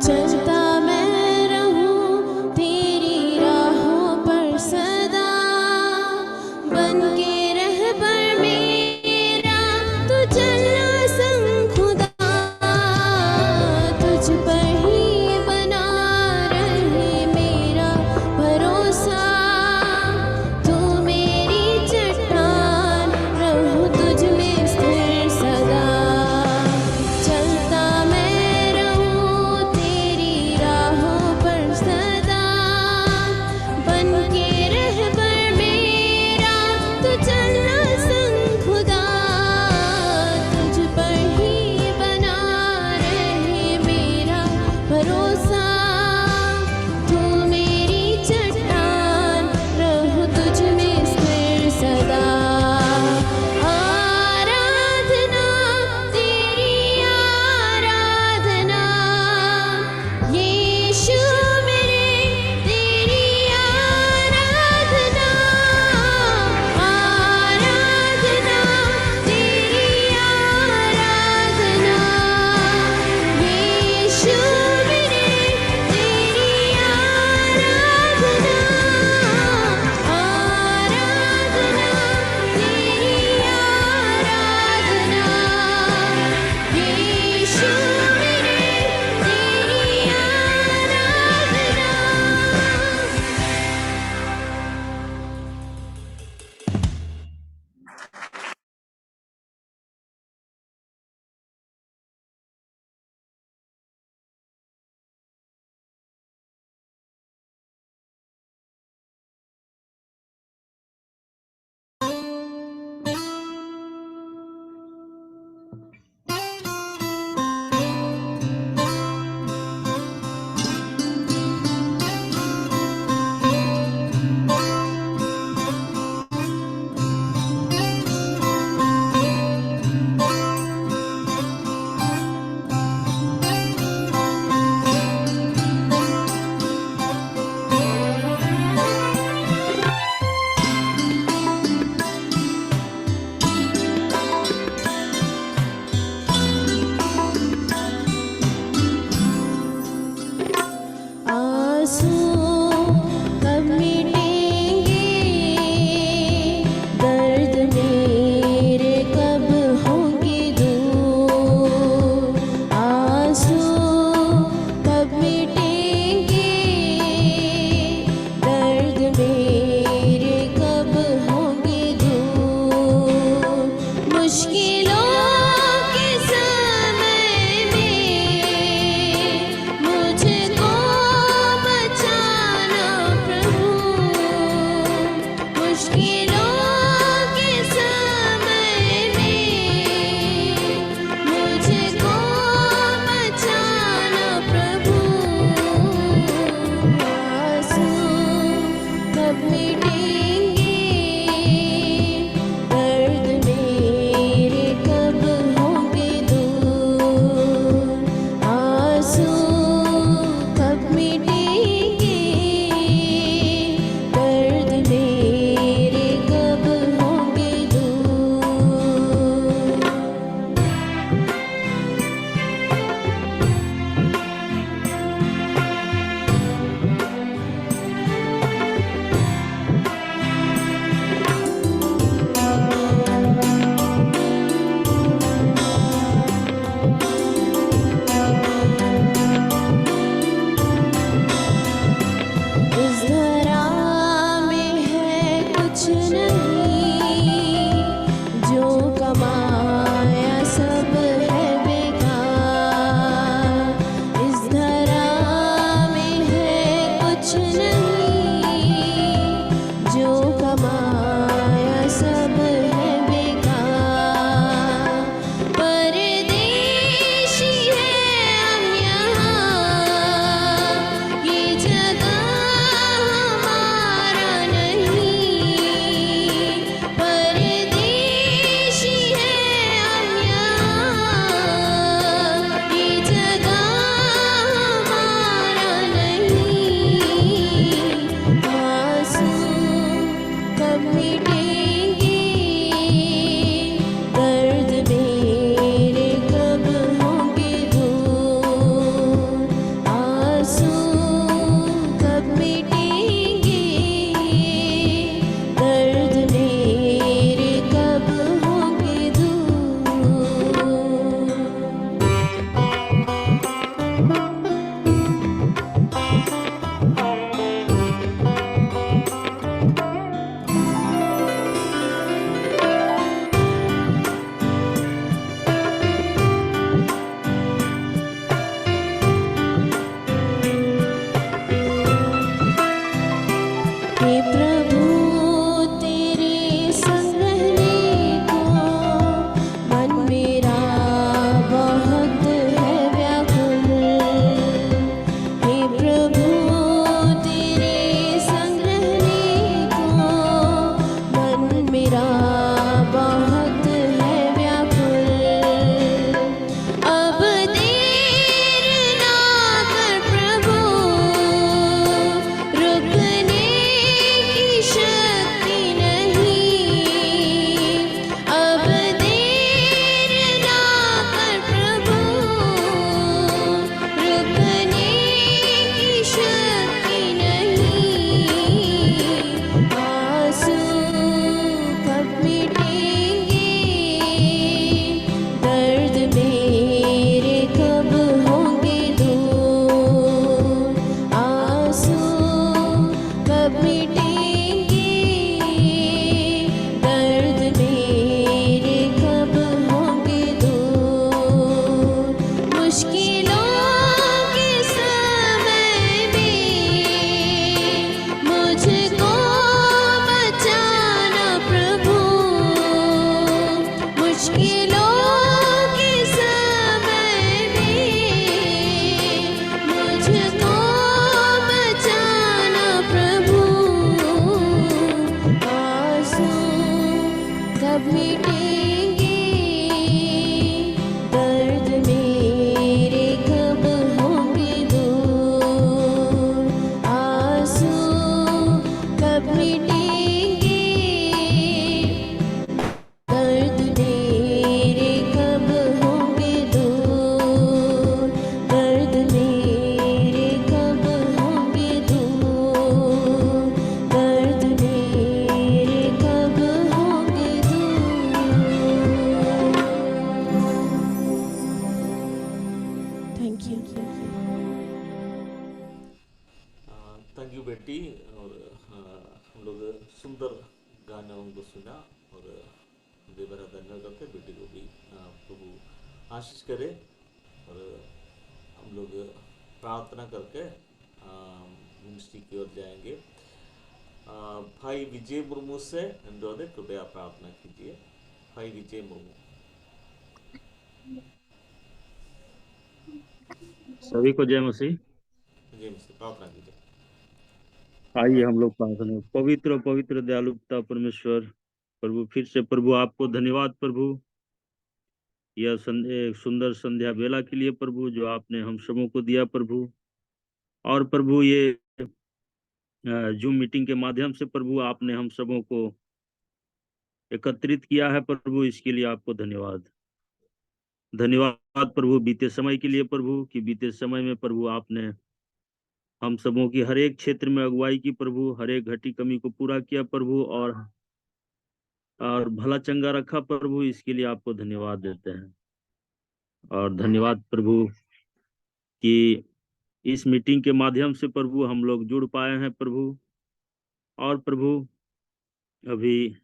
चलता मैं रहूं तेरी राहों पर सदा, बन के रहबर मेरा तू चलना संग खुदा, तुझ पर ही बना रहे मेरा भरोसा, तू मेरी चट्टान रहूं तुझ में स्थिर सदा। चलता मैं रहूं तेरी थैंक यू। थैंक यू बेटी। और हम लोग सुंदर गाना उनको सुना और देव भरा धन्यवाद करते हैं। बेटी को भी प्रभु आशीष करे। और हम लोग प्रार्थना करके मिनिस्ट्री की ओर जाएंगे। भाई विजय मुर्मू से अनुरोध है, कृपया प्रार्थना कीजिए। भाई विजय मुर्मू। सभी को जय मसीह। विजय मुझसे प्रार्थना कीजिए। आइए हम लोग प्रार्थना। पवित्र पवित्र दयालुता परमेश्वर प्रभु, फिर से प्रभु आपको धन्यवाद प्रभु, यह सुंदर संध्या बेला के लिए प्रभु जो आपने हम सबों को दिया प्रभु। और प्रभु ये जूम मीटिंग के माध्यम से प्रभु आपने हम सबों को एकत्रित किया है प्रभु, इसके लिए आपको धन्यवाद। धन्यवाद प्रभु बीते समय के लिए प्रभु, कि बीते समय में प्रभु आपने हम सबों की हर एक क्षेत्र में अगुवाई की प्रभु, हर एक घटी कमी को पूरा किया प्रभु, और भला चंगा रखा प्रभु, इसके लिए आपको धन्यवाद देते हैं। और धन्यवाद प्रभु कि इस मीटिंग के माध्यम से प्रभु हम लोग जुड़ पाए हैं प्रभु। और प्रभु अभी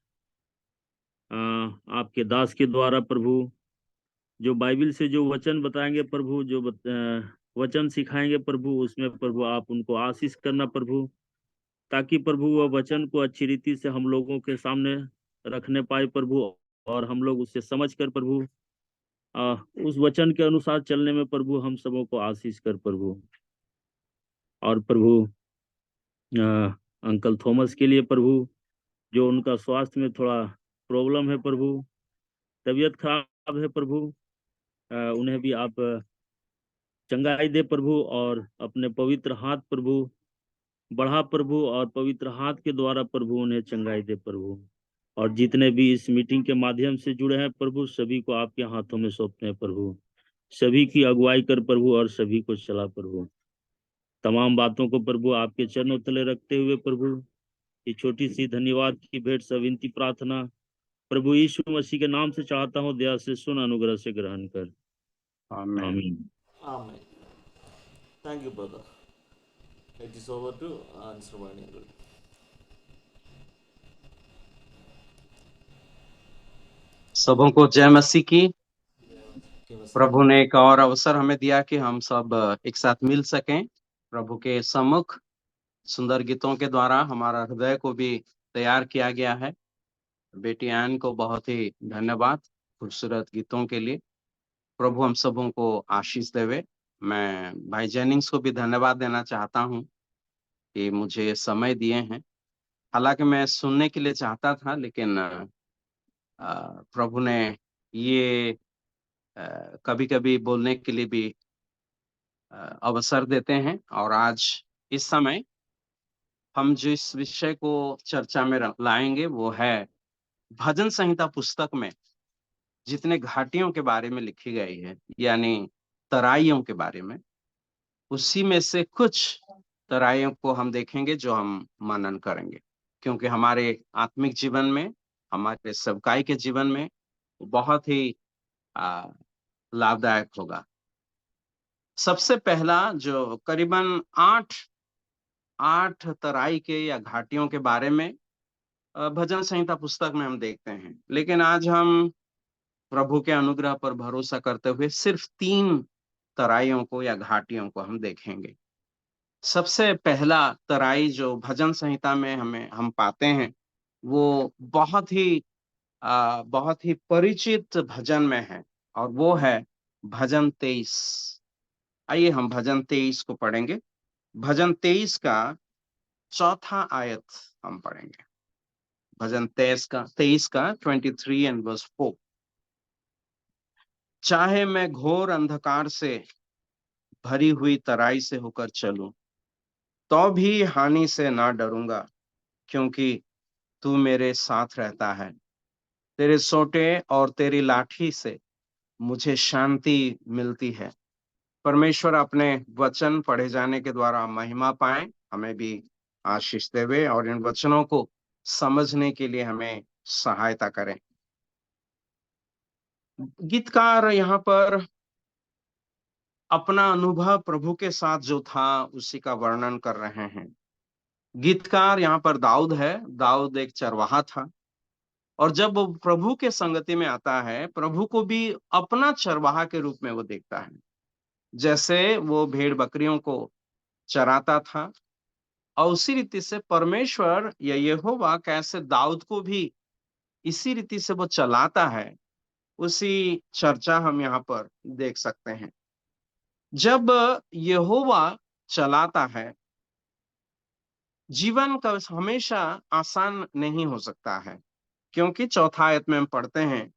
आपके दास के द्वारा प्रभु जो बाइबल से जो वचन बताएंगे प्रभु, जो वचन सिखाएंगे प्रभु, उसमें प्रभु आप उनको आशीष करना प्रभु, ताकि प्रभु वह वचन को अच्छी रीति से हम लोगों के सामने रखने पाए प्रभु, और हम लोग उसे समझ कर प्रभु उस वचन के अनुसार चलने में प्रभु हम सबों को आशीष कर प्रभु। और प्रभु अंकल थॉमस के लिए प्रभु, जो उनका स्वास्थ्य में थोड़ा प्रॉब्लम है प्रभु, तबीयत खराब है प्रभु, उन्हें भी आप चंगाई दे प्रभु, और अपने पवित्र हाथ प्रभु बढ़ा प्रभु, और पवित्र हाथ के द्वारा प्रभु उन्हें चंगाई दे प्रभु। और जितने भी इस मीटिंग के माध्यम से जुड़े हैं प्रभु, सभी को आपके हाथों में सौंपते हैं प्रभु, सभी की अगुवाई कर प्रभु, और सभी को चला प्रभु। तमाम बातों को प्रभु आपके चरणों तले रखते हुए प्रभु, ये छोटी सी धन्यवाद की भेंट सविनती प्रार्थना प्रभु यीशु मसीह के नाम से चाहता हूँ, दया से सुन, अनुग्रह से ग्रहण कर। आमीन। आमीन। Amen. Thank you, brother. It is over to answer one. सबों को जय मसीह की। प्रभु ने एक और अवसर हमें दिया कि हम सब एक साथ मिल सकें प्रभु के सम्मुख। सुंदर गीतों के द्वारा हमारा हृदय को भी तैयार किया गया है। बेटी आन को बहुत ही धन्यवाद खूबसूरत गीतों के लिए। प्रभु हम सबों को आशीष देवे। मैं भाई जेनिंग्स को भी धन्यवाद देना चाहता हूं कि मुझे समय दिए हैं। हालांकि मैं सुनने के लिए चाहता था, लेकिन प्रभु ने ये कभी कभी बोलने के लिए भी अवसर देते हैं। और आज इस समय हम जिस विषय को चर्चा में लाएंगे वो है भजन संहिता पुस्तक में जितने घाटियों के बारे में लिखी गई है, यानी तराइयों के बारे में, उसी में से कुछ तराइयों को हम देखेंगे जो हम मनन करेंगे, क्योंकि हमारे आत्मिक जीवन में, हमारे सेवकाई के जीवन में बहुत ही लाभदायक होगा। सबसे पहला जो करीबन आठ तराई के या घाटियों के बारे में भजन संहिता पुस्तक में हम देखते हैं, लेकिन आज हम प्रभु के अनुग्रह पर भरोसा करते हुए सिर्फ 3 तराइयों को या घाटियों को हम देखेंगे। सबसे पहला तराई जो भजन संहिता में हम पाते हैं, वो बहुत ही परिचित भजन में है, और वो है भजन 23। आइए हम भजन 23 को पढ़ेंगे। भजन 23 का 4था आयत हम पढ़ेंगे। भजन 23 का 23 एंड वर्स 4। चाहे मैं घोर अंधकार से भरी हुई तराई से होकर चलूं, तो भी हानि से ना डरूंगा, क्योंकि तू मेरे साथ रहता है। तेरे सोटे और तेरी लाठी से मुझे शांति मिलती है। परमेश्वर अपने वचन पढ़े जाने के द्वारा महिमा पाए, हमें भी आशीष देवे और इन वचनों को समझने के लिए हमें सहायता करें। गीतकार यहाँ पर अपना अनुभव प्रभु के साथ जो था उसी का वर्णन कर रहे हैं। गीतकार यहाँ पर दाऊद है। दाऊद एक चरवाहा था, और जब वो प्रभु के संगति में आता है, प्रभु को भी अपना चरवाहा के रूप में वो देखता है। जैसे वो भेड़ बकरियों को चराता था, और उसी रीति से परमेश्वर या यहोवा कैसे दाऊद को भी इसी रीति से वो चलाता है, उसी चर्चा हम यहाँ पर देख सकते हैं। जब यहोवा चलाता है, जीवन का हमेशा आसान नहीं हो सकता है, क्योंकि चौथा आयत में हम पढ़ते हैं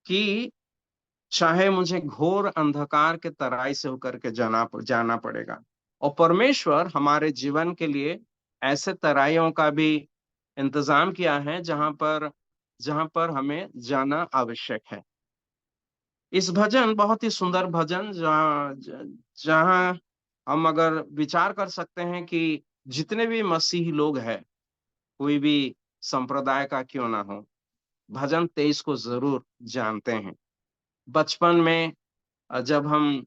कि चाहे मुझे घोर अंधकार के तराई से होकर के जाना पड़ेगा, और परमेश्वर हमारे जीवन के लिए ऐसे तराइयों का भी इंतजाम किया है जहां पर हमें जाना आवश्यक है। इस भजन बहुत ही सुंदर भजन, जहां हम अगर विचार कर सकते हैं कि जितने भी मसीही लोग हैं, कोई भी संप्रदाय का क्यों ना हो, भजन 23 को जरूर जानते हैं। बचपन में जब हम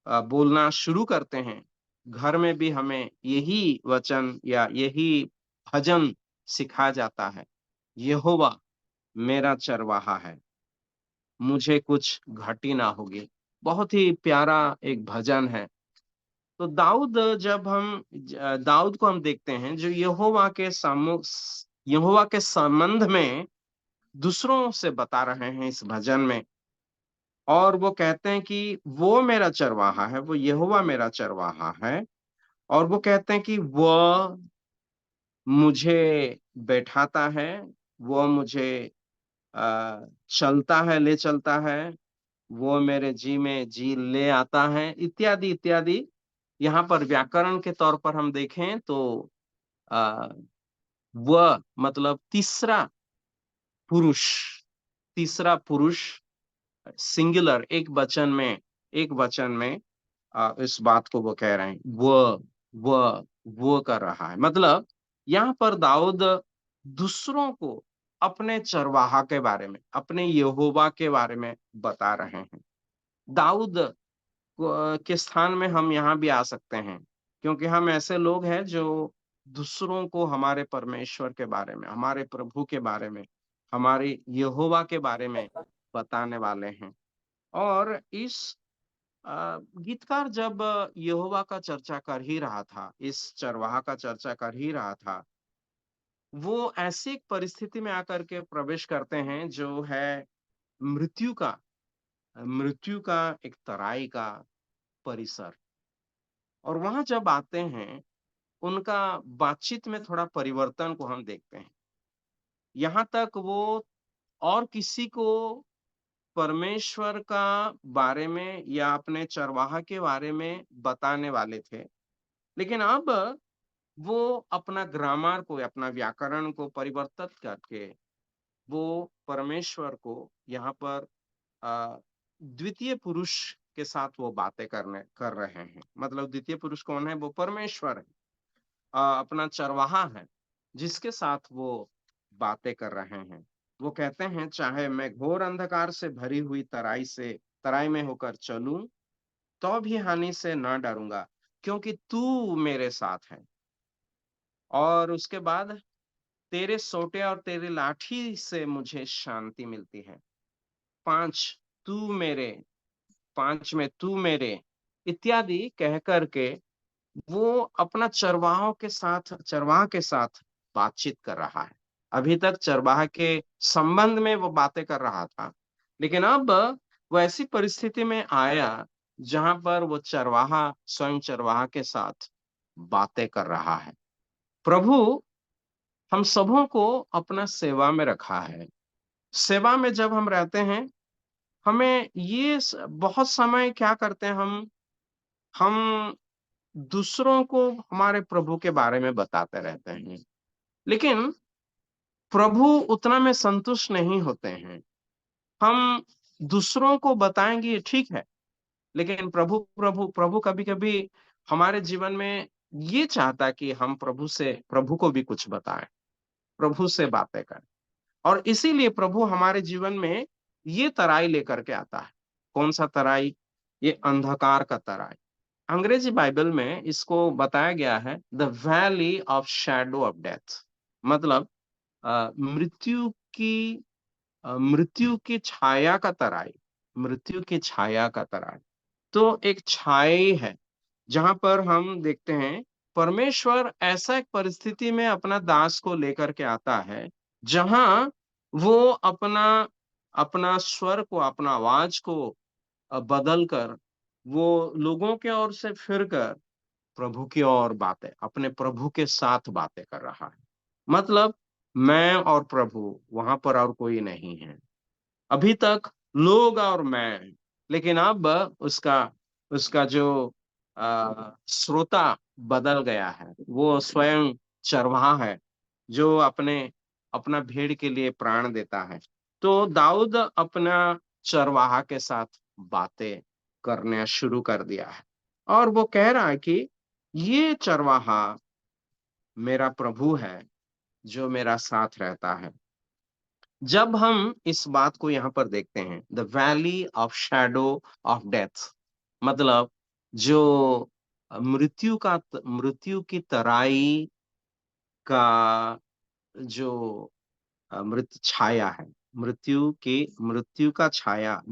बोलना शुरू करते हैं, घर में भी हमें यही वचन या यही भजन सिखाया जाता है। यहोवा मेरा चरवाहा है, मुझे कुछ घटी ना होगी। बहुत ही प्यारा एक भजन है। तो दाऊद को हम देखते हैं, जो यहोवा के संबंध में दूसरों से बता रहे हैं इस भजन में। और वो कहते हैं कि वो मेरा चरवाहा है, वो यहोवा मेरा चरवाहा है, और वो कहते हैं कि वह मुझे बैठाता है, वो मुझे चलता है, ले चलता है, वो मेरे जी में जी ले आता है, इत्यादि इत्यादि। यहाँ पर व्याकरण के तौर पर हम देखें तो आ, वह मतलब पुरुष तीसरा पुरुष सिंगुलर, एक वचन में इस बात को वो कह रहे हैं। वो कर रहा है, मतलब यहाँ पर दाऊद दूसरों को अपने चरवाहा के बारे में, अपने यहोवा के बारे में बता रहे हैं। दाऊद के स्थान में हम यहाँ भी आ सकते हैं, क्योंकि हम ऐसे लोग हैं जो दूसरों को हमारे परमेश्वर के बारे में, हमारे प्रभु के बारे में, हमारे यहोवा के बारे में बताने वाले हैं। और इस गीतकार जब यहोवा का चर्चा कर ही रहा था, इस चरवाहा का चर्चा कर ही रहा था, वो ऐसी एक परिस्थिति में आकर के प्रवेश करते हैं जो है मृत्यु का एक तराई का परिसर। और वहां जब आते हैं, उनका बातचीत में थोड़ा परिवर्तन को हम देखते हैं। यहाँ तक वो और किसी को परमेश्वर का बारे में या अपने चरवाहा के बारे में बताने वाले थे, लेकिन अब वो अपना ग्रामर को, अपना व्याकरण को परिवर्तित करके वो परमेश्वर को यहाँ पर द्वितीय पुरुष के साथ वो बातें कर रहे हैं। मतलब द्वितीय पुरुष कौन है? वो परमेश्वर है, अपना चरवाहा है, जिसके साथ वो बातें कर रहे हैं। वो कहते हैं, चाहे मैं घोर अंधकार से भरी हुई तराई में होकर चलूं, तो भी हानि से न डरूंगा, क्योंकि तू मेरे साथ है। और उसके बाद, तेरे सोटे और तेरी लाठी से मुझे शांति मिलती है। 5 तू मेरे 5 में तू मेरे इत्यादि कह करके वो अपना चरवाह के साथ बातचीत कर रहा है। अभी तक चरवाह के संबंध में वो बातें कर रहा था, लेकिन अब वो ऐसी परिस्थिति में आया जहां पर वो स्वयं चरवाहा के साथ बातें कर रहा है। प्रभु हम सबों को अपना सेवा में रखा है। सेवा में जब हम रहते हैं, हमें बहुत समय क्या करते हैं, हम दूसरों को हमारे प्रभु के बारे में बताते रहते हैं, लेकिन प्रभु उतना में संतुष्ट नहीं होते हैं। हम दूसरों को बताएंगे, ठीक है, लेकिन प्रभु कभी कभी हमारे जीवन में ये चाहता है कि हम प्रभु को भी कुछ बताएं, प्रभु से बातें करें। और इसीलिए प्रभु हमारे जीवन में ये तराई लेकर के आता है। कौन सा तराई? ये अंधकार का तराई। अंग्रेजी बाइबल में इसको बताया गया है the valley of shadow of death, मतलब मृत्यु की मृत्यु की छाया का तराई, मृत्यु की छाया का तराई। तो एक छाई है जहां पर हम देखते हैं परमेश्वर ऐसा एक परिस्थिति में अपना दास को लेकर के आता है जहां वो अपना अपना स्वर को, अपना आवाज को बदल कर वो लोगों के ओर से फिरकर प्रभु की ओर बातें, अपने प्रभु के साथ बातें कर रहा है। मतलब मैं और प्रभु, वहां पर और कोई नहीं है। अभी तक लोग और मैं, लेकिन अब उसका उसका जो श्रोता बदल गया है। वो स्वयं चरवाहा है जो अपने अपना भेड़ के लिए प्राण देता है। तो दाऊद अपना चरवाहा के साथ बातें करना शुरू कर दिया है और वो कह रहा है कि ये चरवाहा मेरा प्रभु है जो मेरा साथ रहता है। जब हम इस बात को यहाँ पर देखते हैं the valley of shadow of death, मतलब जो मृत्यु की तराई का जो मृत्यु छाया है, मृत्यु का छाया,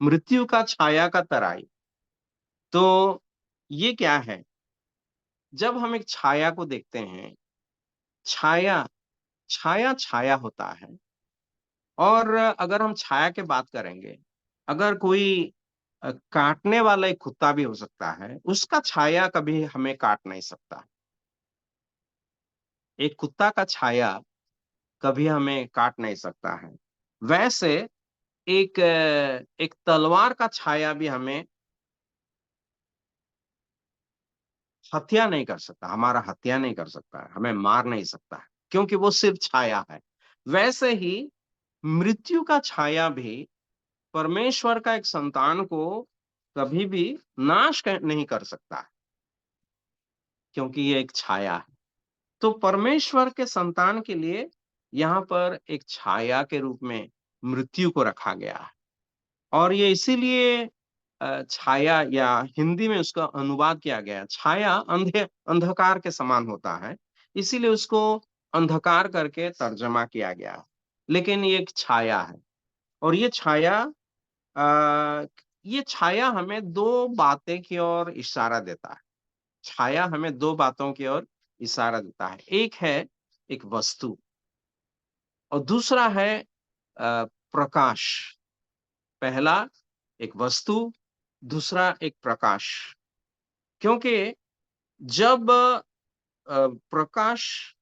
मृत्यु का छाया का तराई। तो ये क्या है? जब हम एक छाया को देखते हैं, छाया छाया छाया होता है। और अगर हम छाया की बात करेंगे, अगर कोई काटने वाला एक कुत्ता भी हो सकता है, उसका छाया कभी हमें काट नहीं सकता। एक कुत्ता का छाया कभी हमें काट नहीं सकता है। वैसे एक तलवार का छाया भी हमें हत्या नहीं कर सकता, हमारा हत्या नहीं कर सकता है, हमें मार नहीं सकता है, क्योंकि वो सिर्फ छाया है। वैसे ही मृत्यु का छाया भी परमेश्वर का एक संतान को कभी भी नहीं कर सकता है, क्योंकि ये एक छाया है। तो परमेश्वर के संतान के लिए यहाँ पर एक छाया के रूप में मृत्यु को रखा गया है। और ये इसीलिए छाया, या हिंदी में उसका अनुवाद किया गया है, छाया अंधकार के समान होता है, इसीलिए उसको अंधकार करके तर्जमा किया गया है। लेकिन ये एक छाया है और अ, ये छाया हमें दो बातें की ओर इशारा देता है। छाया हमें दो बातों की ओर इशारा देता है। एक है एक वस्तु और दूसरा है प्रकाश। पहला एक वस्तु, दूसरा एक प्रकाश। क्योंकि जब प्रकाश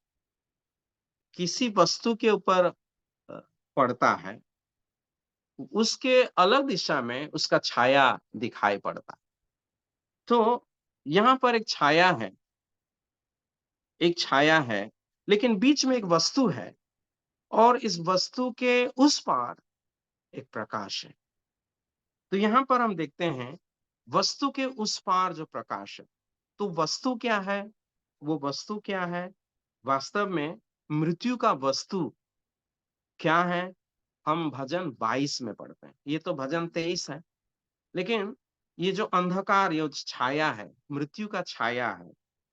किसी वस्तु के ऊपर पड़ता है, उसके अलग दिशा में उसका छाया दिखाई पड़ता है। तो यहाँ पर एक छाया है, लेकिन बीच में एक वस्तु है और इस वस्तु के उस पार एक प्रकाश है। तो यहाँ पर हम देखते हैं वस्तु के उस पार जो प्रकाश है। तो वस्तु क्या है? वो वस्तु क्या है? वास्तव में मृत्यु का वस्तु क्या है? हम भजन 22 में पढ़ते हैं। ये तो भजन 23 है, लेकिन ये जो अंधकार, ये जो छाया है, मृत्यु का छाया है।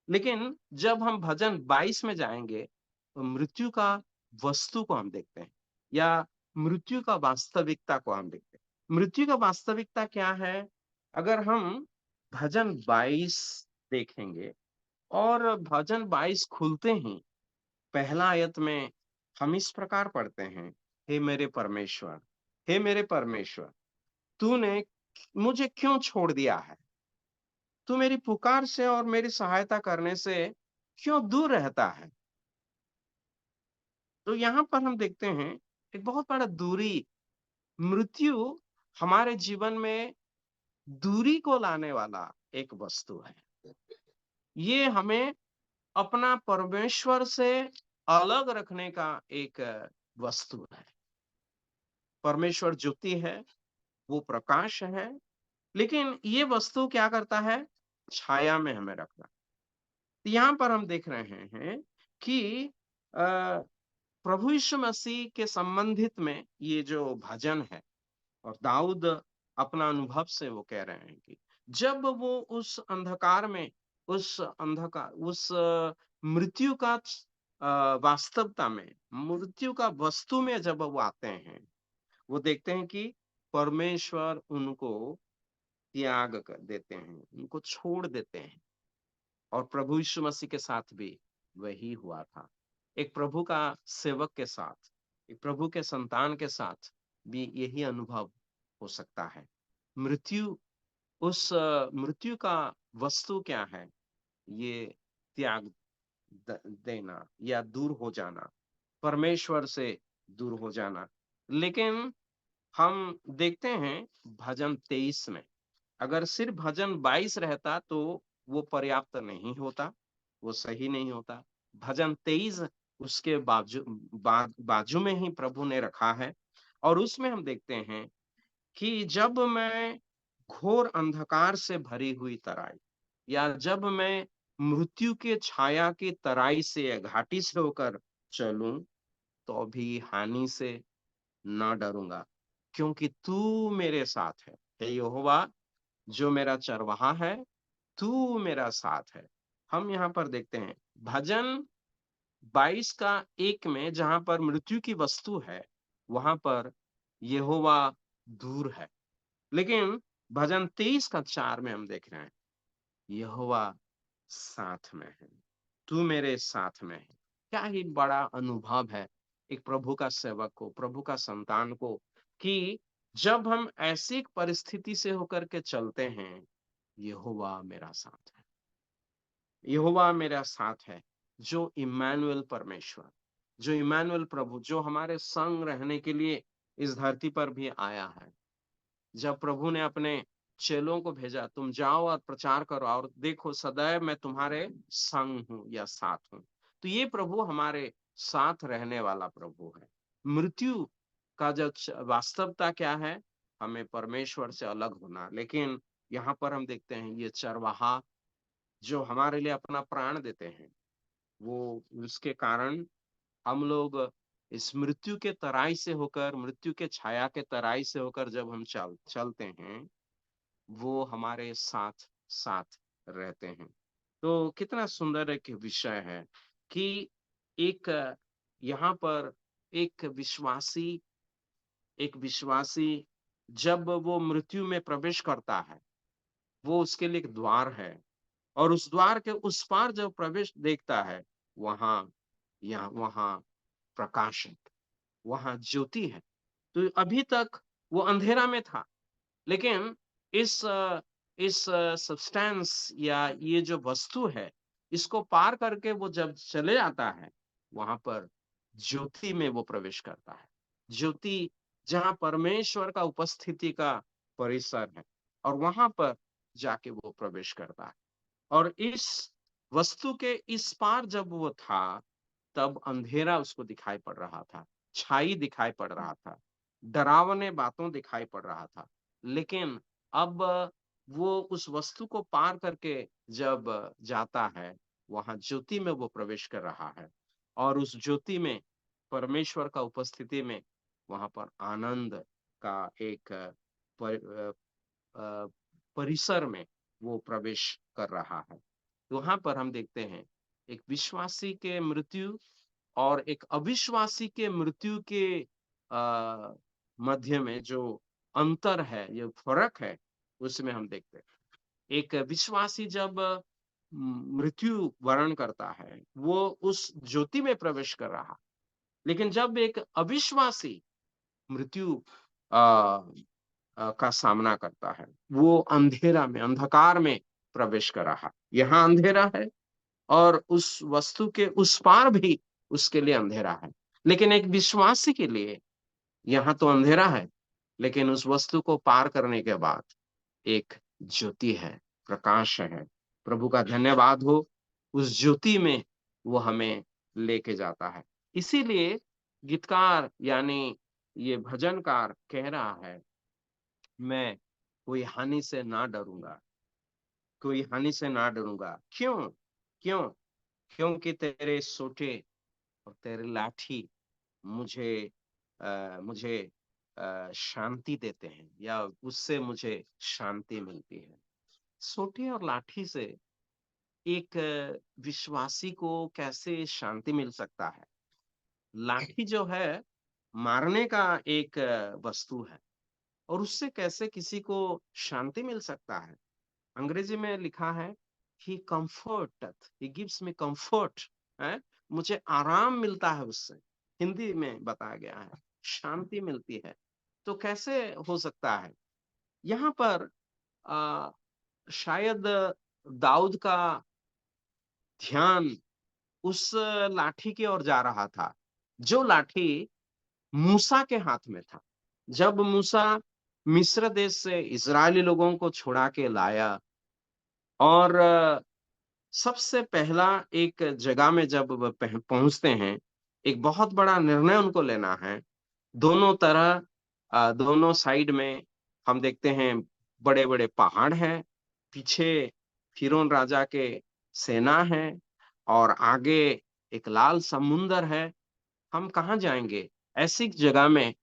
लेकिन जब हम भजन 22 में जाएंगे तो मृत्यु का वस्तु को हम देखते हैं, या मृत्यु का वास्तविकता को हम देखते हैं। मृत्यु का वास्तविकता क्या है? अगर हम भजन 22 देखेंगे और भजन 22 खुलते ही पहला आयत में हम इस प्रकार पढ़ते हैं, हे मेरे परमेश्वर, तूने मुझे क्यों छोड़ दिया है? तू मेरी पुकार से और मेरी सहायता करने से क्यों दूर रहता है? तो यहाँ पर हम देखते हैं एक बहुत बड़ा दूरी। मृत्यु हमारे जीवन में दूरी को लाने वाला एक वस्तु है। ये हमें अपना परमेश्वर से अलग रखने का एक वस्तु है। परमेश्वर ज्योति है, वो प्रकाश है, लेकिन ये वस्तु क्या करता है? छाया में हमें रखना। यहाँ पर हम देख रहे हैं कि प्रभु यीशु मसीह के संबंधित में ये जो भजन है, और दाऊद अपना अनुभव से वो कह रहे हैं कि जब वो उस अंधकार में, उस मृत्यु का वास्तवता में, मृत्यु का वस्तु में जब वो आते हैं, वो देखते हैं कि परमेश्वर उनको त्याग कर देते हैं, उनको छोड़ देते हैं। और प्रभु यीशु मसीह के साथ भी वही हुआ था। एक प्रभु का सेवक के साथ, एक प्रभु के संतान के साथ भी यही अनुभव हो सकता है। मृत्यु, उस मृत्यु का वस्तु क्या है? ये त्याग देना या दूर हो जाना, परमेश्वर से दूर हो जाना। लेकिन हम देखते हैं भजन 23 में, अगर सिर्फ भजन 22 रहता तो वो पर्याप्त नहीं होता, वो सही नहीं होता। भजन 23 उसके बाजू में ही प्रभु ने रखा है। और उसमें हम देखते हैं कि जब मैं घोर अंधकार से भरी हुई तराई, या जब मैं मृत्यु के छाया की तराई से या घाटी से होकर चलूं, तो भी हानि से न डरूंगा, क्योंकि तू मेरे साथ है। हे यहोवा, जो मेरा चरवाहा है, तू मेरा साथ है। हम यहाँ पर देखते हैं भजन 22 का 1 में, जहां पर मृत्यु की वस्तु है, वहां पर यहोवा दूर है। लेकिन भजन 23 का 4 में हम देख रहे हैं यहोवा साथ में है, तू मेरे साथ में है। क्या ही बड़ा अनुभव है एक प्रभु का सेवक को, प्रभु का संतान को, कि जब हम ऐसी एक परिस्थिति से होकर के चलते हैं, यहोवा मेरा साथ है, यहोवा मेरा साथ है। जो इम्मानुएल परमेश्वर, जो इम्मानुएल प्रभु, जो हमारे संग रहने के लिए इस धरती पर भी आया है। जब प्रभु ने अपने चेलों को भेजा, तुम जाओ और प्रचार करो, और देखो सदैव मैं तुम्हारे संग हूं या साथ हूं। तो ये प्रभु हमारे साथ रहने वाला प्रभु है। मृत्यु का जो वास्तवता क्या है? हमें परमेश्वर से अलग होना। लेकिन यहाँ पर हम देखते हैं ये चरवाहा जो हमारे लिए अपना प्राण देते हैं, वो उसके कारण हम लोग इस मृत्यु के तराई से होकर, मृत्यु के छाया के तराई से होकर जब हम चलते हैं, वो हमारे साथ साथ रहते हैं। तो कितना सुंदर एक विषय है कि एक यहाँ पर एक विश्वासी जब वो मृत्यु में प्रवेश करता है, वो उसके लिए एक द्वार है। और उस द्वार के उस पार जब प्रवेश देखता है, वहां प्रकाश है, वहां ज्योति है। तो अभी तक वो अंधेरा में था, लेकिन इस सब्सटेंस या ये जो वस्तु है, इसको पार करके वो जब चले जाता है, वहां पर ज्योति में वो प्रवेश करता है। ज्योति जहां परमेश्वर का उपस्थिति का परिसर है, और वहां पर जाके वो प्रवेश करता है। और इस वस्तु के इस पार जब वो था, तब अंधेरा उसको दिखाई पड़ रहा था, छाई दिखाई पड़ रहा था, डरावने बातों दिखाई पड़ रहा था। लेकिन अब वो उस वस्तु को पार करके जब जाता है, वहां ज्योति में वो प्रवेश कर रहा है। और उस ज्योति में, परमेश्वर का उपस्थिति में, वहां पर आनंद का एक परिसर में वो प्रवेश कर रहा है। वहां पर हम देखते हैं एक विश्वासी के मृत्यु और एक अविश्वासी के मृत्यु के मध्य में जो अंतर है, ये फर्क है, उसमें हम देखते हैं एक विश्वासी जब मृत्यु वर्ण करता है, वो उस ज्योति में प्रवेश कर रहा। लेकिन जब एक अविश्वासी मृत्यु का सामना करता है, वो अंधेरा में, अंधकार में प्रवेश कर रहा। यहाँ अंधेरा है और उस वस्तु के उस पार भी उसके लिए अंधेरा है। लेकिन एक विश्वासी के लिए यहाँ तो अंधेरा है, लेकिन उस वस्तु को पार करने के बाद एक ज्योति है, प्रकाश है। प्रभु का धन्यवाद हो, उस ज्योति में वो हमें लेके जाता है। इसीलिए गीतकार यानी ये भजनकार कह रहा है, मैं कोई हानि से ना डरूंगा, कोई हानि से ना डरूंगा। क्यों? क्यों? क्योंकि तेरे सोटे और तेरे लाठी मुझे शांति देते हैं या उससे मुझे शांति मिलती है। सोटी और लाठी से एक विश्वासी को कैसे शांति मिल सकता है? लाठी जो है मारने का एक वस्तु है और उससे कैसे किसी को शांति मिल सकता है? अंग्रेजी में लिखा है ही कम्फर्टथ, ही गिव्स मी कम्फर्ट, है, मुझे आराम मिलता है उससे। हिंदी में बताया गया है शांति मिलती है। तो कैसे हो सकता है? यहाँ पर आ, शायद दाऊद का ध्यान उस लाठी की ओर जा रहा था जो लाठी मूसा के हाथ में था। जब मूसा मिस्र देश से इजरायली लोगों को छुड़ा के लाया और सबसे पहला एक जगह में जब वो पहुंचते हैं, एक बहुत बड़ा निर्णय उनको लेना है। दोनों तरह दोनों साइड में हम देखते हैं बड़े-बड़े पहाड़ हैं, पीछे फिरौन राजा के सेना है और आगे एक लाल समुंदर है। हम कहाँ जाएंगे? ऐसी जगह में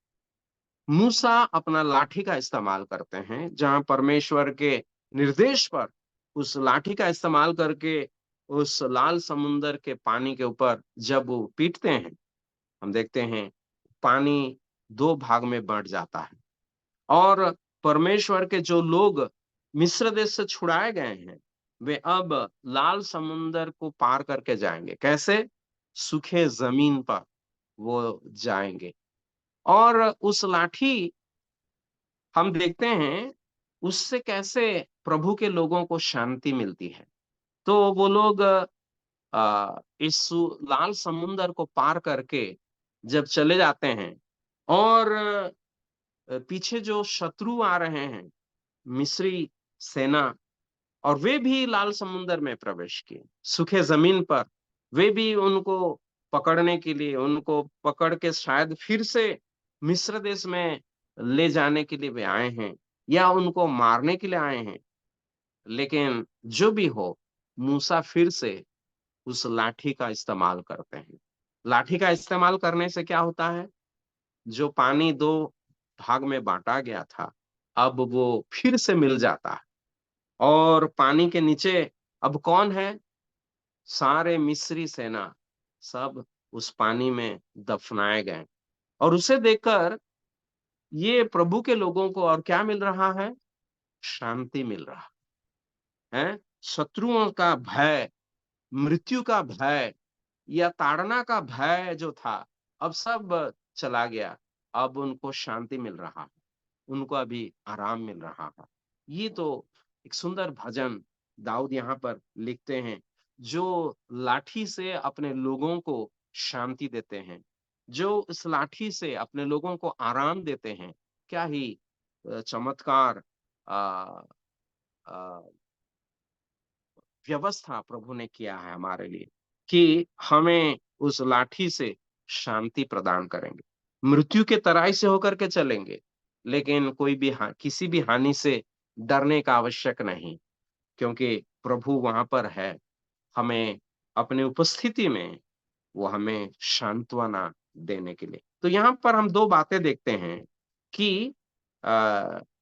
मूसा अपना लाठी का इस्तेमाल करते हैं, जहां परमेश्वर के निर्देश पर उस लाठी का इस्तेमाल करके उस लाल समुंदर के पानी के ऊपर जब वो पीटते हैं, हम देखते हैं पानी 2 भाग में बँट जाता है और परमेश्वर के जो लोग मिस्र देश से छुड़ाए गए हैं, वे अब लाल समुंदर को पार करके जाएंगे। कैसे? सूखे जमीन पर वो जाएंगे और उस लाठी हम देखते हैं उससे कैसे प्रभु के लोगों को शांति मिलती है। तो वो लोग लाल समुंदर को पार करके जब चले जाते हैं और पीछे जो शत्रु आ रहे हैं, मिस्री सेना, और वे भी लाल समुंदर में प्रवेश किए, सूखे जमीन पर। वे भी उनको पकड़ने के लिए, उनको पकड़ के शायद फिर से मिस्र देश में ले जाने के लिए वे आए हैं या उनको मारने के लिए आए हैं। लेकिन जो भी हो, मूसा फिर से उस लाठी का इस्तेमाल करते हैं। लाठी का इस्तेमाल करने से क्या होता है? जो पानी 2 भाग में बाँटा गया था, अब वो फिर से मिल जाता है और पानी के नीचे अब कौन है? सारे मिस्री सेना, सब उस पानी में दफनाए गए और उसे देखकर ये प्रभु के लोगों को और क्या मिल रहा है? शांति मिल रहा है। शत्रुओं का भय, मृत्यु का भय या ताड़ना का भय जो था, अब सब चला गया। अब उनको शांति मिल रहा है, उनको अभी आराम मिल रहा है। ये तो एक सुंदर भजन दाऊद यहाँ पर लिखते हैं, जो लाठी से अपने लोगों को शांति देते हैं, जो इस लाठी से अपने लोगों को आराम देते हैं। क्या ही चमत्कार अ, अ, व्यवस्था प्रभु ने किया है हमारे लिए कि हमें उस लाठी से शांति प्रदान करेंगे। मृत्यु के तराई से होकर के चलेंगे, लेकिन कोई भी किसी भी हानि से डरने का आवश्यक नहीं, क्योंकि प्रभु वहां पर है। हमें अपनी उपस्थिति में वो हमें सांत्वना देने के लिए। तो यहाँ पर हम 2 बातें देखते हैं कि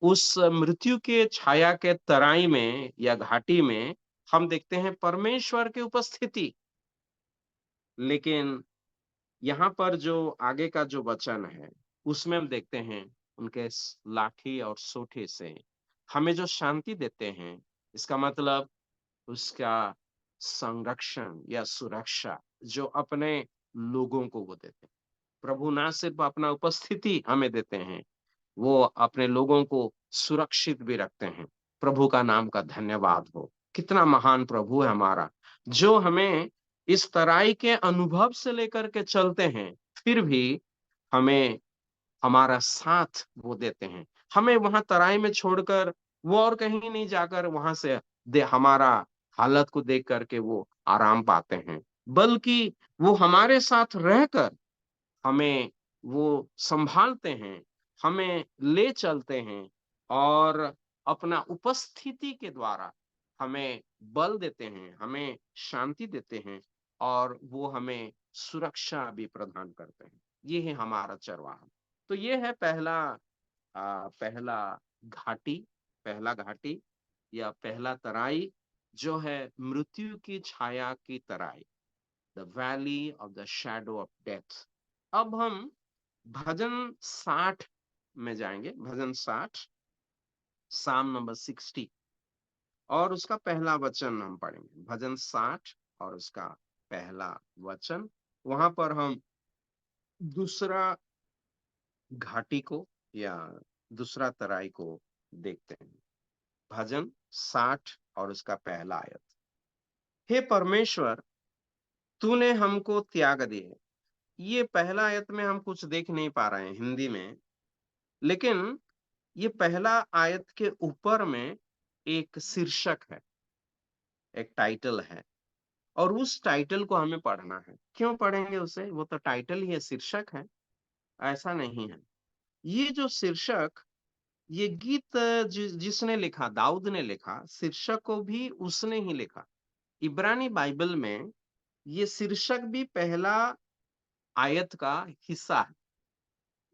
उस मृत्यु के छाया के तराई में या घाटी में हम देखते हैं परमेश्वर की उपस्थिति। लेकिन यहाँ पर जो आगे का जो वचन है, उसमें हम देखते हैं उनके लाठी और सोटे से हमें जो शांति देते हैं, इसका मतलब उसका संरक्षण या सुरक्षा जो अपने लोगों को वो देते हैं। प्रभु ना सिर्फ अपना उपस्थिति हमें देते हैं, वो अपने लोगों को सुरक्षित भी रखते हैं। प्रभु का नाम का धन्यवाद हो। कितना महान प्रभु है हमारा, जो हमें इस तराई के अनुभव से लेकर के चलते हैं, फिर भी हमें हमारा साथ वो देते हैं। हमें वहां तराई में छोड़कर वो और कहीं नहीं जाकर वहां से हमारा हालत को देख करके वो आराम पाते हैं, बल्कि वो हमारे साथ रहकर हमें वो संभालते हैं, हमें ले चलते हैं और अपना उपस्थिति के द्वारा हमें बल देते हैं, हमें शांति देते हैं और वो हमें सुरक्षा भी प्रदान करते हैं। ये है हमारा चरवाहा। तो ये है पहला घाटी, पहला घाटी या पहला तराई, जो है मृत्यु की छाया की तराई, the valley of the shadow of death. अब हम भजन 60 में जाएंगे, भजन 60, साम नंबर 60, और उसका पहला वचन हम पढ़ेंगे। भजन 60 और उसका पहला वचन। वहां पर हम दूसरा घाटी को या दूसरा तराई को देखते हैं। भजन 60 और उसका पहला आयत। हे परमेश्वर, तूने हमको त्याग दिए। ये पहला आयत में हम कुछ देख नहीं पा रहे हैं हिंदी में, लेकिन ये पहला आयत के ऊपर में एक शीर्षक है, एक टाइटल है, और उस टाइटल को हमें पढ़ना है। क्यों पढ़ेंगे उसे? वो तो टाइटल ही है, शीर्षक है। ऐसा नहीं है। ये जो शीर्षक, ये गीत जिसने लिखा, दाऊद ने लिखा, शीर्षक को भी उसने ही लिखा। इब्रानी बाइबल में ये शीर्षक भी पहला आयत का हिस्सा है,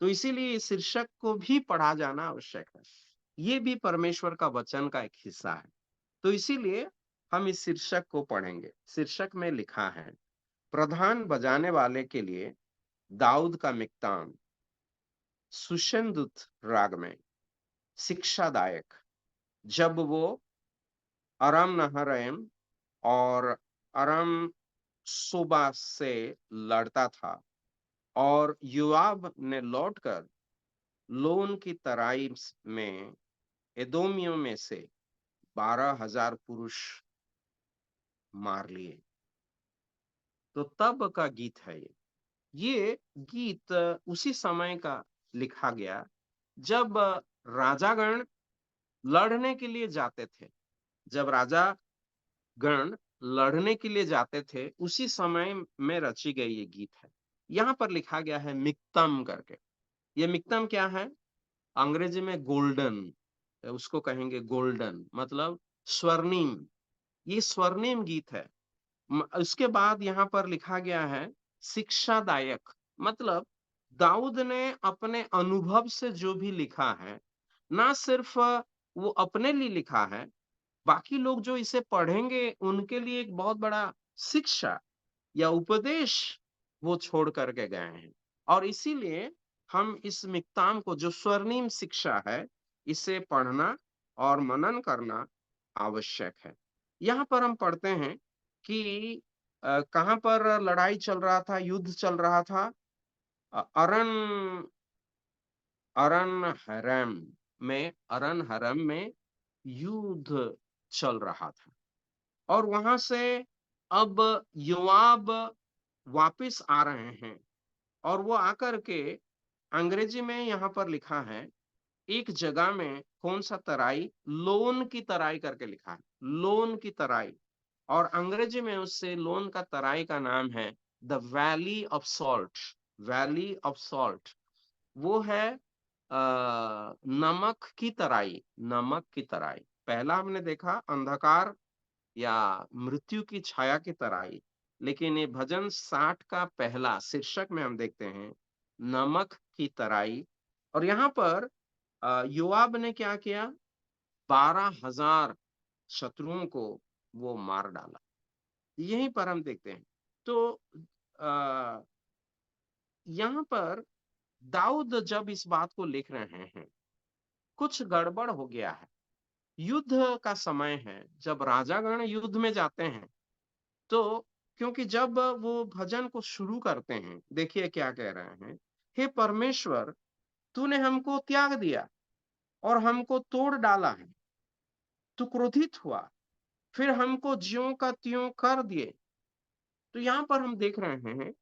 तो इसीलिए इस शीर्षक को भी पढ़ा जाना आवश्यक है। ये भी परमेश्वर का वचन का एक हिस्सा है, तो इसीलिए हम इस शीर्षक को पढ़ेंगे। शीर्षक में लिखा है, प्रधान बजाने वाले के लिए दाऊद का मिक्ताम, सुषेन्दुत राग में, शिक्षादायक। जब वो अराम नहरैम और अराम सोबा से लड़ता था, और योआब ने लौटकर लोन की तराई में एदोमियों में से 12,000 पुरुष मार लिए। तो तब का गीत है ये गीत उसी समय का लिखा गया जब राजागण लड़ने के लिए जाते थे। जब राजागण लड़ने के लिए जाते थे, उसी समय में रची गई ये गीत है। यहाँ पर लिखा गया है मिक्तम करके। ये मिक्तम क्या है? अंग्रेजी में गोल्डन, उसको कहेंगे गोल्डन, मतलब स्वर्णिम। ये स्वर्णिम गीत है। उसके बाद यहाँ पर लिखा गया है शिक्षादायक, मतलब दाऊद ने अपने अनुभव से जो भी लिखा है, ना सिर्फ वो अपने लिए लिखा है, बाकी लोग जो इसे पढ़ेंगे उनके लिए एक बहुत बड़ा शिक्षा या उपदेश वो छोड़ करके गए हैं। और इसीलिए हम इस मिक्ताम को, जो स्वर्णिम शिक्षा है, इसे पढ़ना और मनन करना आवश्यक है। यहाँ पर हम पढ़ते हैं कि कहाँ पर लड़ाई चल रहा था, युद्ध चल रहा था? अरन अरन हरम में युद्ध चल रहा था। और वहां से अब योआब वापिस आ रहे हैं, और वो आकर के, अंग्रेजी में यहाँ पर लिखा है एक जगह में, कौन सा तराई? लोन की तराई करके लिखा है, लोन की तराई। और अंग्रेजी में उससे लोन का तराई का नाम है the valley of salt. Valley of salt वो है नमक की तराई, नमक की तराई। पहला हमने देखा अंधकार या मृत्यु की छाया की तराई, लेकिन ये भजन 60 का पहला शीर्षक में हम देखते हैं नमक की तराई। और यहाँ पर योआब ने क्या किया? 12,000 शत्रुओं को वो मार डाला। यहीं पर हम देखते हैं। तो आ, यहाँ पर दाऊद जब इस बात को लिख रहे हैं, कुछ गड़बड़ हो गया है। युद्ध का समय है, जब राजागण युद्ध में जाते हैं, तो क्योंकि जब वो भजन को शुरू करते हैं, देखिए क्या कह रहे हैं, हे परमेश्वर, तूने हमको त्याग दिया और हमको तोड़ डाला है। तू क्रोधित हुआ, फिर हमको ज्यों का त्यों कर दिए। तो यहाँ पर हम देख रहे हैं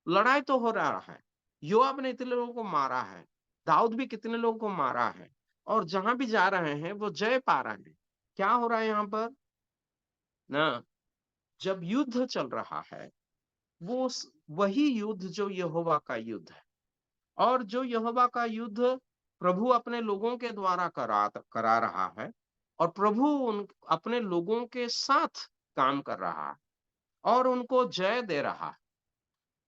लड़ाई तो हो रहा है, योआब ने इतने लोगों को मारा है, दाऊद भी कितने लोगों को मारा है, और जहां भी जा रहे हैं वो जय पा रहे हैं। क्या हो रहा है यहाँ पर ना? जब युद्ध चल रहा है, वो वही युद्ध जो यहोवा का युद्ध है, और जो यहोवा का युद्ध प्रभु अपने लोगों के द्वारा करा रहा है, और प्रभु अपने लोगों के साथ काम कर रहा है और उनको जय दे रहा है।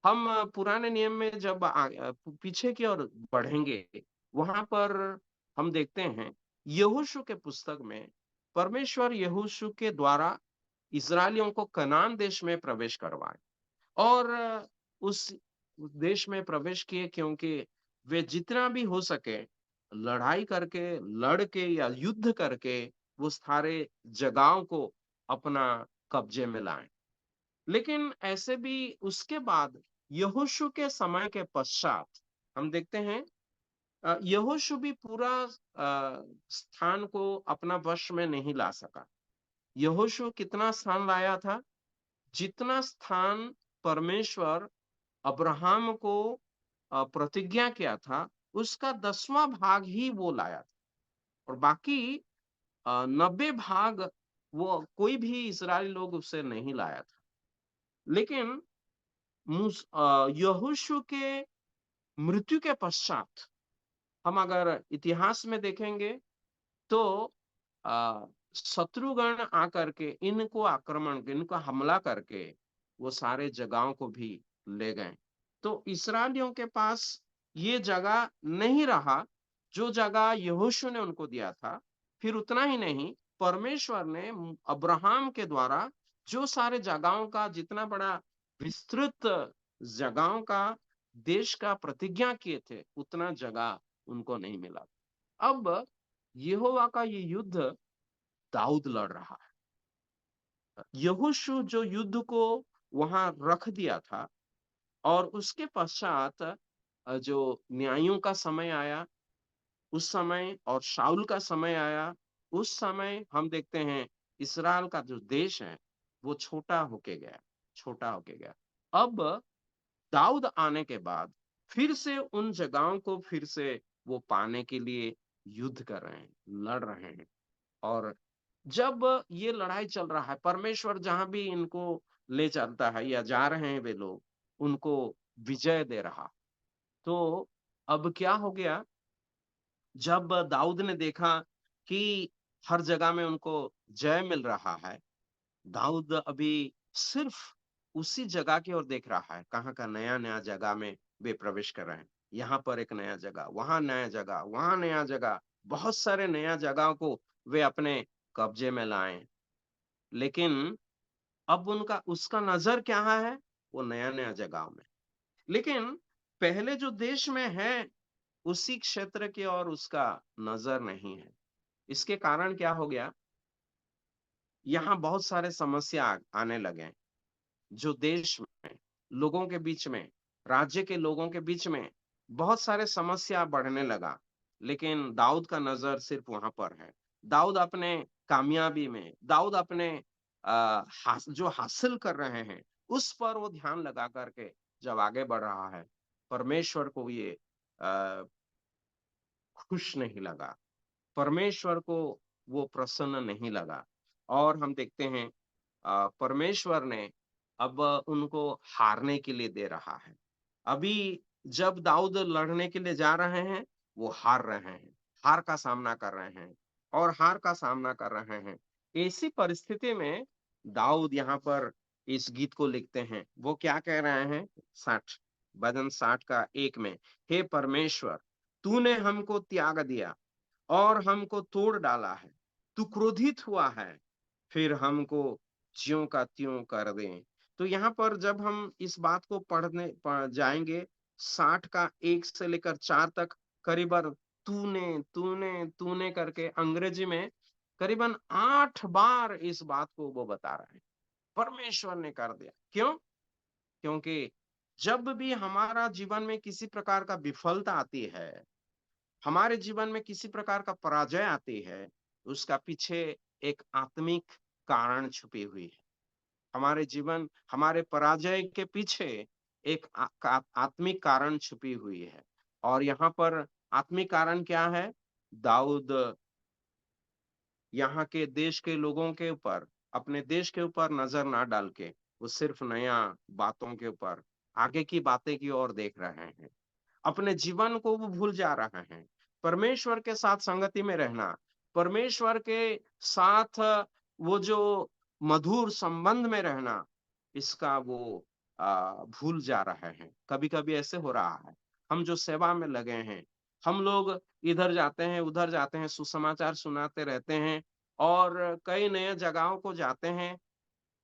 हम पुराने नियम में जब पीछे की ओर बढ़ेंगे, वहां पर हम देखते हैं यहोशू के पुस्तक में परमेश्वर यहोशू के द्वारा इस्राएलियों को कनान देश में प्रवेश करवाए और उस देश में प्रवेश किए, क्योंकि वे जितना भी हो सके लड़ाई करके, लड़ के या युद्ध करके वो सारे जगहों को अपना कब्जे में लाएं। लेकिन ऐसे भी उसके बाद यहोशू के समय के पश्चात हम देखते हैं यहोशू भी पूरा स्थान को अपना वश में नहीं ला सका। यहोशू कितना स्थान लाया था? जितना स्थान परमेश्वर अब्राहम को प्रतिज्ञा किया था, उसका 10वां भाग ही वो लाया था और बाकी 90 भाग वो कोई भी इस्राएली लोग उससे नहीं लाया था। लेकिन यहोशू के मृत्यु के पश्चात हम अगर इतिहास में देखेंगे तो अ, शत्रुगण आकर के इनको हमला करके वो सारे जगहों को भी ले गए। तो इस्राएलियों के पास ये जगह नहीं रहा जो जगह यहोशू ने उनको दिया था। फिर उतना ही नहीं, परमेश्वर ने अब्राहम के द्वारा जो सारे जगहों का जितना बड़ा विस्तृत जगहों का देश का प्रतिज्ञा किए थे, उतना जगह उनको नहीं मिला। अब यहोवा का ये युद्ध दाऊद लड़ रहा है। यहोशू जो युद्ध को वहां रख दिया था और उसके पश्चात जो न्यायों का समय आया उस समय और शाऊल का समय आया, उस समय हम देखते हैं इस्राएल का जो देश है वो छोटा होके गया। अब दाऊद आने के बाद फिर से उन जगहों को फिर से वो पाने के लिए युद्ध कर रहे हैं, लड़ रहे हैं। और जब ये लड़ाई चल रहा है, परमेश्वर जहां भी इनको ले चलता है या जा रहे हैं वे लोग, उनको विजय दे रहा। तो अब क्या हो गया, जब दाऊद ने देखा कि हर जगह में उनको जय मिल रहा है, दाऊद अभी सिर्फ उसी जगह की ओर देख रहा है, कहाँ का नया नया जगह में वे प्रवेश कर रहे हैं। यहाँ पर एक नया जगह, वहां नया जगह, वहां नया जगह, बहुत सारे नया जगह को वे अपने कब्जे में लाए। लेकिन अब उनका उसका नजर क्या है? वो नया नया जगह में। लेकिन पहले जो देश में है उसी क्षेत्र की ओर उसका नजर नहीं है। इसके कारण क्या हो गया, यहाँ बहुत सारे समस्या आने लगे। जो देश में लोगों के बीच में, राज्य के लोगों के बीच में बहुत सारे समस्या बढ़ने लगा। लेकिन दाऊद का नजर सिर्फ वहां पर है। दाऊद अपने कामयाबी में, दाऊद अपने जो हासिल कर रहे हैं उस पर वो ध्यान लगा करके जब आगे बढ़ रहा है, परमेश्वर को ये खुश नहीं लगा, परमेश्वर को वो प्रसन्न नहीं लगा। और हम देखते हैं परमेश्वर ने अब उनको हारने के लिए दे रहा है। अभी जब दाऊद लड़ने के लिए जा रहे हैं, वो हार रहे हैं, हार का सामना कर रहे हैं और हार का सामना कर रहे हैं। ऐसी परिस्थिति में दाऊद यहाँ पर इस गीत को लिखते हैं। वो क्या कह रहे हैं? 60 भजन 60 का 1 में, हे परमेश्वर, तूने हमको त्याग दिया और हमको तोड़ डाला है। तू क्रोधित हुआ है, फिर हमको ज्यों का त्यों कर दे। तो यहाँ पर जब हम इस बात को जाएंगे, 60 का 1 से लेकर 4 तक करीबन तूने तूने तूने करके अंग्रेजी में करीबन 8 बार इस बात को वो बता रहे हैं, परमेश्वर ने कर दिया। क्यों? क्योंकि जब भी हमारा जीवन में किसी प्रकार का विफलता आती है, हमारे जीवन में किसी प्रकार का पराजय आती है, उसका पीछे एक आत्मिक कारण छुपी हुई है। हमारे पराजय के पीछे एक आत्मिक कारण छुपी हुई है। और यहाँ पर आत्मिक कारण क्या है? दाऊद यहाँ के देश के लोगों के ऊपर, अपने देश के ऊपर नजर ना डाल के वो सिर्फ नया बातों के ऊपर, आगे की बातें की ओर देख रहे हैं। अपने जीवन को वो भूल जा रहे हैं। परमेश्वर के साथ संगति में रहना, परमेश्वर के साथ वो जो मधुर संबंध में रहना, इसका वो भूल जा रहे हैं। कभी कभी ऐसे हो रहा है, हम जो सेवा में लगे हैं, हम लोग इधर जाते हैं उधर जाते हैं, सुसमाचार सुनाते रहते हैं और कई नए जगहों को जाते हैं,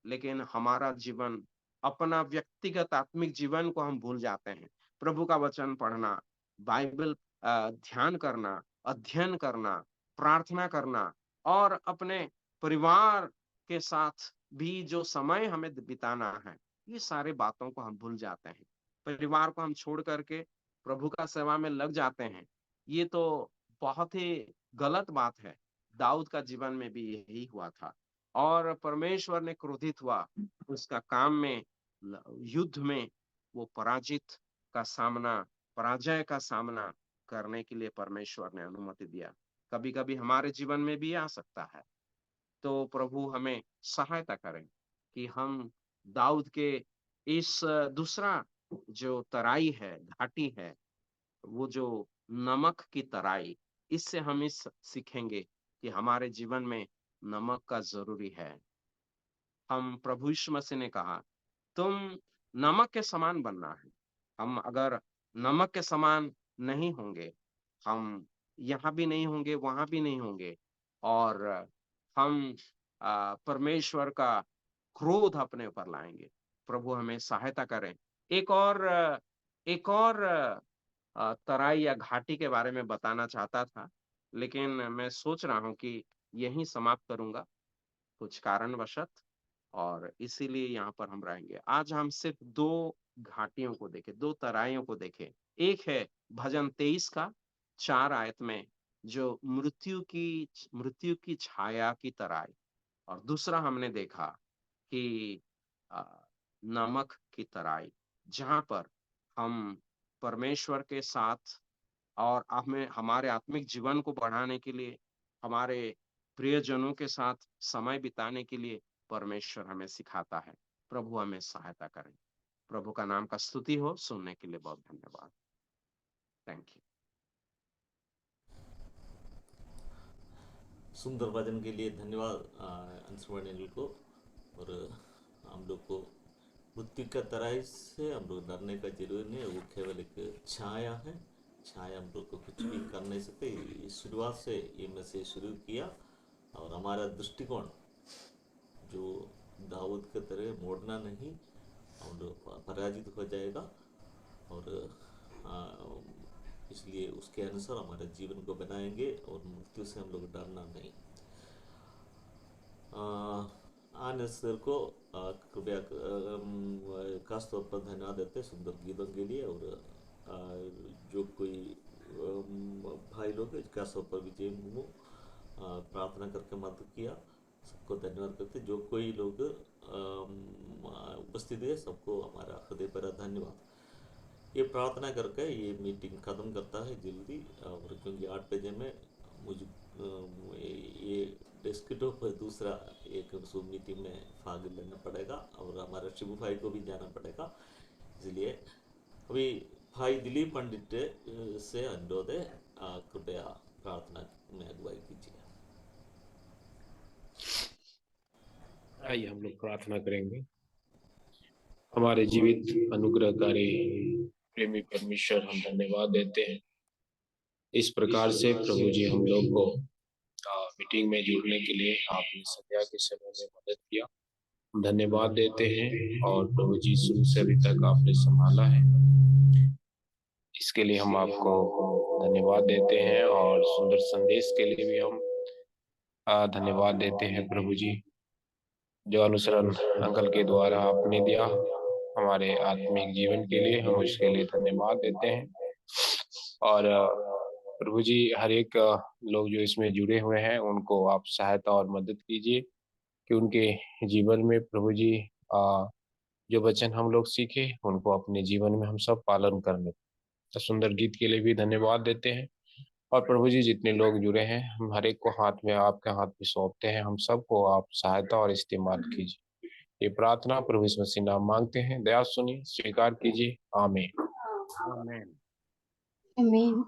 लेकिन हमारा जीवन, अपना व्यक्तिगत आत्मिक जीवन को हम भूल जाते हैं। प्रभु का वचन पढ़ना, बाइबल ध्यान करना, अध्ययन करना, प्रार्थना करना और अपने परिवार के साथ भी जो समय हमें बिताना है, ये सारे बातों को हम भूल जाते हैं। परिवार को हम छोड़ करके प्रभु का सेवा में लग जाते हैं। ये तो बहुत ही गलत बात है। दाऊद का जीवन में भी यही हुआ था और परमेश्वर ने क्रोधित हुआ। उसका काम में, युद्ध में वो पराजय का सामना करने के लिए परमेश्वर ने अनुमति दिया। कभी कभी हमारे जीवन में भी आ सकता है। तो प्रभु हमें सहायता करें कि हम दाऊद के इस दूसरा जो तराई है, घाटी है, वो जो नमक की तराई, इससे हम इस सीखेंगे कि हमारे जीवन में नमक का जरूरी है। हम प्रभु यीशु मसीह ने कहा, तुम नमक के समान बनना है। हम अगर नमक के समान नहीं होंगे, हम यहाँ भी नहीं होंगे, वहां भी नहीं होंगे और हम परमेश्वर का क्रोध अपने ऊपर लाएंगे। प्रभु हमें सहायता करें। एक और तराई या घाटी के बारे में बताना चाहता था, लेकिन मैं सोच रहा हूँ कि यहीं समाप्त करूंगा कुछ कारणवशत, और इसीलिए यहाँ पर हम रहेंगे। आज हम सिर्फ 2 घाटियों को देखें, 2 तराइयों को देखें। एक है भजन 23 का 4 आयत में, जो मृत्यु की छाया की तराई, और दूसरा हमने देखा कि अ, नमक की तराई, जहां पर हम परमेश्वर के साथ और हमें हमारे आत्मिक जीवन को बढ़ाने के लिए, हमारे प्रियजनों के साथ समय बिताने के लिए परमेश्वर हमें सिखाता है। प्रभु हमें सहायता करें। प्रभु का नाम का स्तुति हो। सुनने के लिए बहुत धन्यवाद। Thank you. सुंदर वचन के लिए धन्यवाद अंशुमन अनिल को। और हम लोग को मृत्यु का तराई से हम लोग डरने का जरूरी नहीं है, वो केवल एक छाया है। छाया हम लोग को कुछ भी कर नहीं सकते। शुरुआत से ये मैसेज शुरू किया और हमारा दृष्टिकोण जो दाऊद के तरह मोड़ना नहीं, हम लोग पराजित हो जाएगा। और इसलिए उसके अनुसार हमारे जीवन को बनाएंगे और मृत्यु से हम लोग डरना नहीं। आनंद सर को कृपया खास तौर पर धन्यवाद देते हैं सुंदर गीतों के लिए। और जो कोई भाई लोग खास तौर पर विजय मुर्मू प्रार्थना करके मदद किया, सबको धन्यवाद करते। जो कोई लोग उपस्थित है, सबको हमारा हृदय भरा धन्यवाद। ये प्रार्थना करके ये मीटिंग ख़त्म करता है जल्दी, और क्योंकि 8 बजे में मुझे ये डेस्कटॉप पर दूसरा एक ज़ूम मीटिंग में भाग लेना पड़ेगा और हमारा शिबू भाई को भी जाना पड़ेगा। इसलिए अभी भाई दिलीप पंडित से अनुरोध है, कृपया प्रार्थना में अगुवाई कीजिए। आइए हम लोग प्रार्थना करेंगे। हमारे जीवित अनुग्रहकारी प्रेमी परमेश्वर, हम धन्यवाद देते हैं इस प्रकार से प्रभु जी हम लोग को मीटिंग में जुड़ने के लिए आपने संध्या के समय में मदद किया। हम धन्यवाद देते हैं और प्रभु जी शुरू से अभी तक आपने संभाला है, इसके लिए हम आपको धन्यवाद देते हैं। और सुंदर संदेश के लिए भी हम धन्यवाद देते हैं प्रभु जी, जो अनुसरण अंकल के द्वारा आपने दिया हमारे आत्मिक जीवन के लिए, हम उसके लिए धन्यवाद देते हैं। और प्रभु जी हर एक लोग जो इसमें जुड़े हुए हैं उनको आप सहायता और मदद कीजिए कि उनके जीवन में प्रभु जी जो वचन हम लोग सीखे उनको अपने जीवन में हम सब पालन करने। तो सुंदर गीत के लिए भी धन्यवाद देते हैं। और प्रभु जी जितने लोग जुड़े हैं, हम हर एक को हाथ में आपके हाथ में सौंपते हैं। हम सबको आप सहायता और इस्तेमाल कीजिए। ये प्रार्थना प्रभु यीशु मसीह नाम मांगते हैं, दया सुनिए, स्वीकार कीजिए। आमीन। आमीन। आमीन।